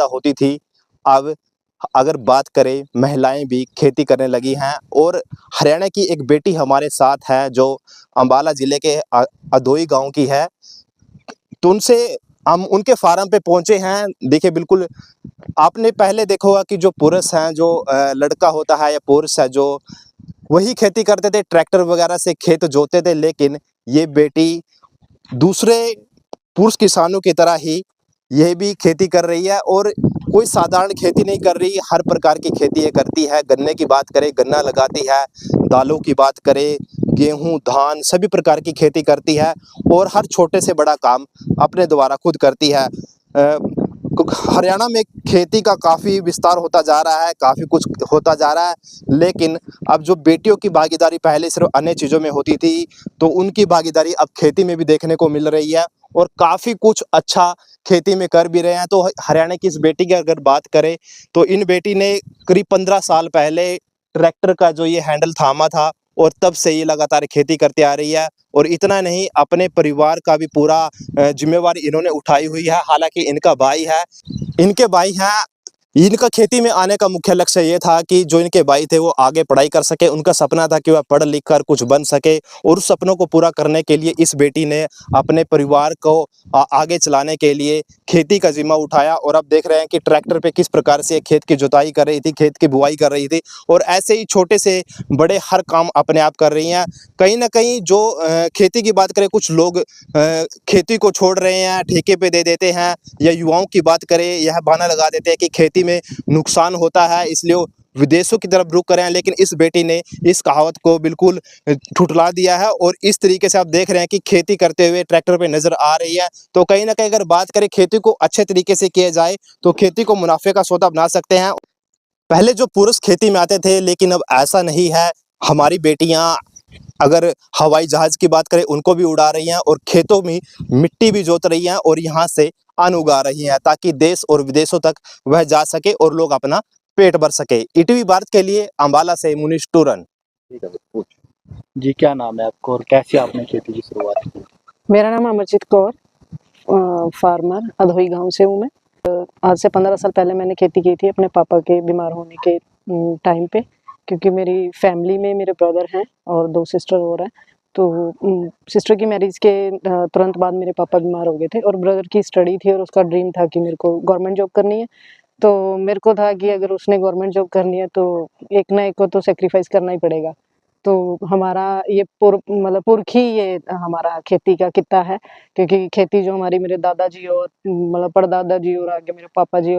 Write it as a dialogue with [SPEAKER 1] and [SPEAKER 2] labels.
[SPEAKER 1] ज़्यादा होती थी, अब अगर बात करें महिलाएं भी खेती करने लगी हैं। और हरियाणा की एक बेटी हमारे साथ है जो अंबाला ज़िले के अधोई गांव की है। तो उनसे हम उनके फार्म पे पहुंचे हैं। देखिए, बिल्कुल आपने पहले देखा होगा कि जो पुरुष हैं, जो लड़का होता है या पुरुष है, जो वही खेती करते थे, ट्रैक्टर वगैरह से खेत जोतते थे। लेकिन ये बेटी दूसरे पुरुष किसानों की तरह ही यह भी खेती कर रही है, और कोई साधारण खेती नहीं कर रही, हर प्रकार की खेती ये करती है। गन्ने की बात करें, गन्ना लगाती है, दालों की बात करें, गेहूं, धान, सभी प्रकार की खेती करती है, और हर छोटे से बड़ा काम अपने द्वारा खुद करती है। हरियाणा में खेती का काफ़ी विस्तार होता जा रहा है, काफ़ी कुछ होता जा रहा है। लेकिन अब जो बेटियों की भागीदारी पहले सिर्फ अन्य चीज़ों में होती थी, तो उनकी भागीदारी अब खेती में भी देखने को मिल रही है, और काफ़ी कुछ अच्छा खेती में कर भी रहे हैं। तो हरियाणा की इस बेटी की अगर बात करें, तो इन बेटी ने करीब 15 साल पहले ट्रैक्टर का जो ये हैंडल थामा था, और तब से ये लगातार खेती करती आ रही है। और इतना नहीं, अपने परिवार का भी पूरा जिम्मेवारी इन्होंने उठाई हुई है। हालांकि इनका भाई है, इनके भाई हैं। इनका खेती में आने का मुख्य लक्ष्य ये था कि जो इनके भाई थे वो आगे पढ़ाई कर सके। उनका सपना था कि वह पढ़ लिख कर कुछ बन सके, और उस सपनों को पूरा करने के लिए इस बेटी ने अपने परिवार को आगे चलाने के लिए खेती का जिम्मा उठाया। और अब देख रहे हैं कि ट्रैक्टर पे किस प्रकार से खेत की जुताई कर रही थी, खेत की बुआई कर रही थी, और ऐसे ही छोटे से बड़े हर काम अपने आप कर रही हैं। कहीं ना कहीं जो खेती की बात करें, कुछ लोग खेती को छोड़ रहे हैं, ठेके पे दे देते हैं, या युवाओं की बात करें, यह बहाना लगा देते हैं कि खेती में नुकसान होता है, इसलिए वो विदेशों की तरफ रुख कर रहे हैं। लेकिन इस बेटी ने इस कहावत को बिल्कुल ठुठला दिया है, और इस तरीके से आप देख रहे हैं कि खेती करते हुए ट्रैक्टर पे नजर आ रही है। तो कहीं ना कहीं अगर बात करें, खेती को अच्छे तरीके से किया जाए तो खेती को मुनाफे का सौदा बना सकते हैं। पहले जो पुरुष खेती में आते थे, लेकिन अब ऐसा नहीं है। हमारी बेटियां अगर हवाई जहाज की बात करें, उनको भी उड़ा रही हैं, और खेतों में मिट्टी भी जोत रही हैं, और यहाँ से अन्न उगा रही हैं, ताकि देश और विदेशों तक वह जा सके और लोग अपना पेट भर सके। ईटीवी भारत के लिए अंबाला से मुनीश टूरन।
[SPEAKER 2] ठीक है, पूछ। जी, क्या नाम है आपको और कैसे आपने खेती की शुरुआत की?
[SPEAKER 3] मेरा नाम अमरजीत कौर, फार्मर अधोई गांव से हूँ मैं। आज से 15 साल पहले मैंने खेती की थी अपने पापा के बीमार होने के टाइम पे, क्योंकि मेरी फैमिली में मेरे ब्रदर हैं और 2 सिस्टर और हैं। तो सिस्टर की मैरिज के तुरंत बाद मेरे पापा बीमार हो गए थे, और ब्रदर की स्टडी थी और उसका ड्रीम था कि मेरे को गवर्नमेंट जॉब करनी है। तो मेरे को था कि अगर उसने गवर्नमेंट जॉब करनी है तो एक ना एक को तो सेक्रीफाइस करना ही पड़ेगा। तो हमारा ये मतलब पुरख ही ये हमारा खेती का कित्ता है, क्योंकि खेती जो हमारी मेरे दादाजी और मतलब परदादा जी और आगे मेरे पापा जी